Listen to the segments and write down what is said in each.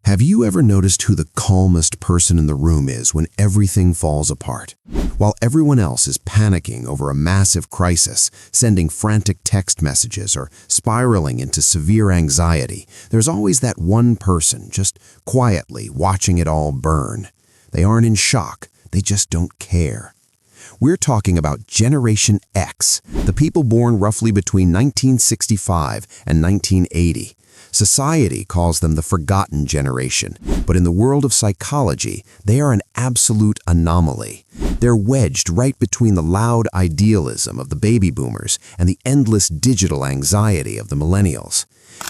Have you ever noticed who the calmest person in the room is when everything falls apart? While everyone else is panicking over a massive crisis, sending frantic text messages, or spiraling into severe anxiety, there's always that one person just quietly watching it all burn. They aren't in shock, they just don't care. We're talking about Generation X, the people born roughly between 1965 and 1980. Society calls them the forgotten generation, but in the world of psychology, they are an absolute anomaly. They're wedged right between the loud idealism of the baby boomers and the endless digital anxiety of the millennials.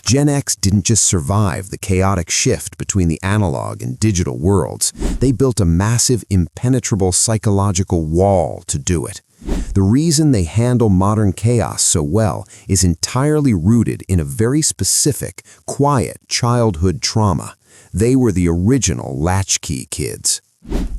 Gen X didn't just survive the chaotic shift between the analog and digital worlds, they built a massive, impenetrable psychological wall to do it. The reason they handle modern chaos so well is entirely rooted in a very specific, quiet childhood trauma. They were the original latchkey kids.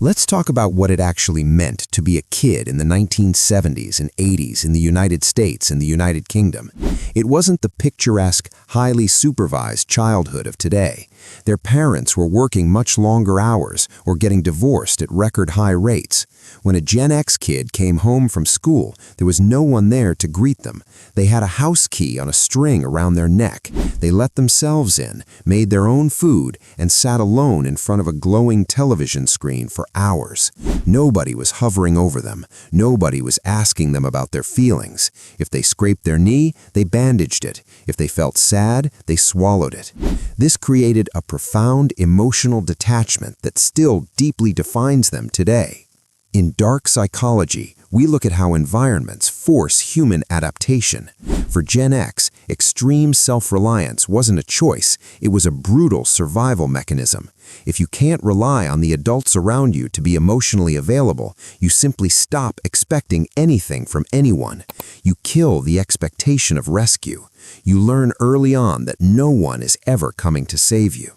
Let's talk about what it actually meant to be a kid in the 1970s and 80s in the United States and the United Kingdom. It wasn't the picturesque, highly supervised childhood of today. Their parents were working much longer hours or getting divorced at record-high rates. When a Gen X kid came home from school, there was no one there to greet them. They had a house key on a string around their neck. They let themselves in, made their own food, and sat alone in front of a glowing television screen for hours. Nobody was hovering over them. Nobody was asking them about their feelings. If they scraped their knee, they bandaged it. If they felt sad, they swallowed it. This created a profound emotional detachment that still deeply defines them today. In dark psychology, we look at how environments force human adaptation. For Gen X, extreme self-reliance wasn't a choice, it was a brutal survival mechanism. If you can't rely on the adults around you to be emotionally available, you simply stop expecting anything from anyone. You kill the expectation of rescue. You learn early on that no one is ever coming to save you.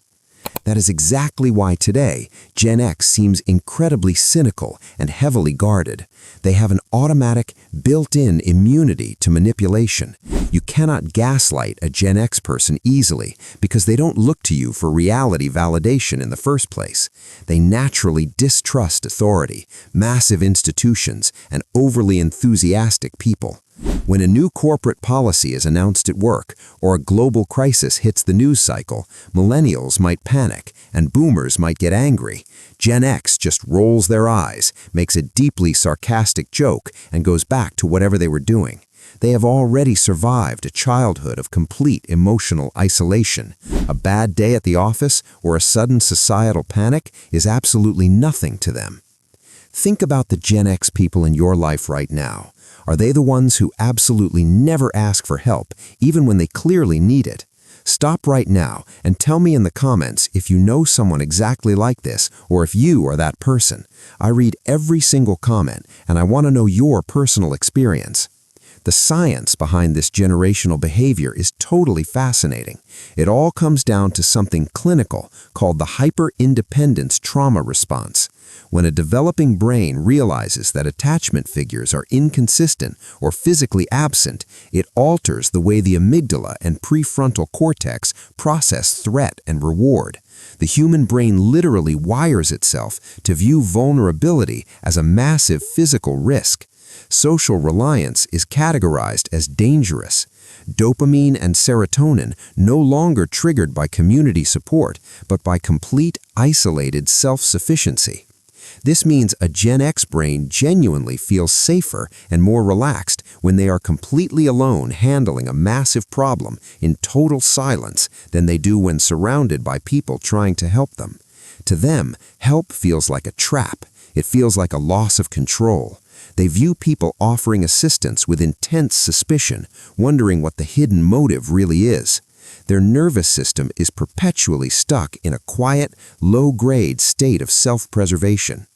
That is exactly why today, Gen X seems incredibly cynical and heavily guarded. They have an automatic, built-in immunity to manipulation. You cannot gaslight a Gen X person easily because they don't look to you for reality validation in the first place. They naturally distrust authority, massive institutions, and overly enthusiastic people. When a new corporate policy is announced at work or a global crisis hits the news cycle, millennials might panic and boomers might get angry. Gen X just rolls their eyes, makes a deeply sarcastic joke, and goes back to whatever they were doing. They have already survived a childhood of complete emotional isolation. A bad day at the office or a sudden societal panic is absolutely nothing to them. Think about the Gen X people in your life right now. Are they the ones who absolutely never ask for help, even when they clearly need it? Stop right now and tell me in the comments if you know someone exactly like this or if you are that person. I read every single comment and I want to know your personal experience. The science behind this generational behavior is totally fascinating. It all comes down to something clinical called the hyperindependence trauma response. When a developing brain realizes that attachment figures are inconsistent or physically absent, it alters the way the amygdala and prefrontal cortex process threat and reward. The human brain literally wires itself to view vulnerability as a massive physical risk. Social reliance is categorized as dangerous. Dopamine and serotonin no longer triggered by community support, but by complete, isolated self-sufficiency. This means a Gen X brain genuinely feels safer and more relaxed when they are completely alone handling a massive problem in total silence than they do when surrounded by people trying to help them. To them, help feels like a trap. It feels like a loss of control. They view people offering assistance with intense suspicion, wondering what the hidden motive really is. Their nervous system is perpetually stuck in a quiet, low-grade state of self-preservation.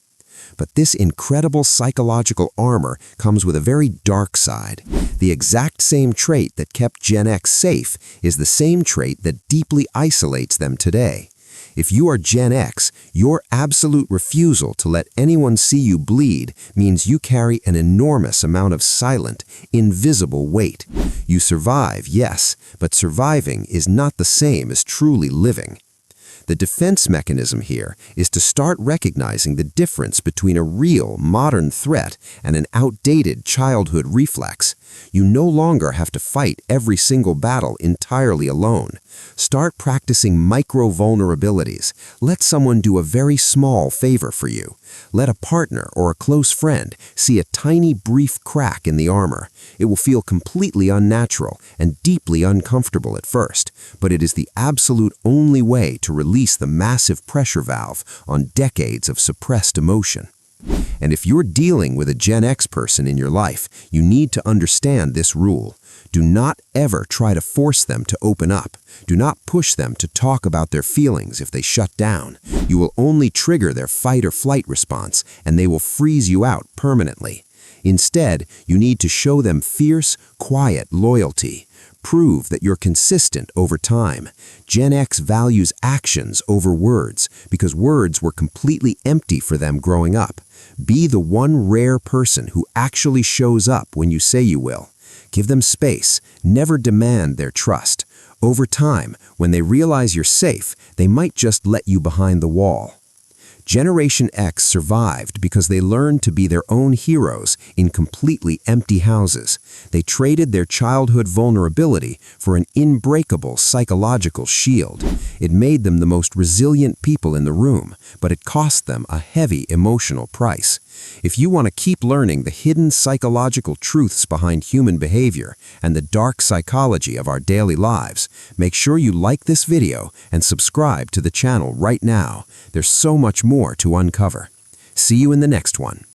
But this incredible psychological armor comes with a very dark side. The exact same trait that kept Gen X safe is the same trait that deeply isolates them today. If you are Gen X, your absolute refusal to let anyone see you bleed means you carry an enormous amount of silent, invisible weight. You survive, yes, but surviving is not the same as truly living. The defense mechanism here is to start recognizing the difference between a real, modern threat and an outdated childhood reflex. You no longer have to fight every single battle entirely alone. Start practicing micro-vulnerabilities. Let someone do a very small favor for you. Let a partner or a close friend see a tiny, brief crack in the armor. It will feel completely unnatural and deeply uncomfortable at first, but it is the absolute only way to release the massive pressure valve on decades of suppressed emotion. And if you're dealing with a Gen X person in your life, you need to understand this rule. Do not ever try to force them to open up. Do not push them to talk about their feelings if they shut down. You will only trigger their fight or flight response, and they will freeze you out permanently. Instead, you need to show them fierce, quiet loyalty. Prove that you're consistent over time. Gen X values actions over words because words were completely empty for them growing up. Be the one rare person who actually shows up when you say you will. Give them space. Never demand their trust. Over time, when they realize you're safe, they might just let you behind the wall. Generation X survived because they learned to be their own heroes in completely empty houses. They traded their childhood vulnerability for an unbreakable psychological shield. It made them the most resilient people in the room, but it cost them a heavy emotional price. If you want to keep learning the hidden psychological truths behind human behavior and the dark psychology of our daily lives, make sure you like this video and subscribe to the channel right now. There's so much more to uncover. See you in the next one.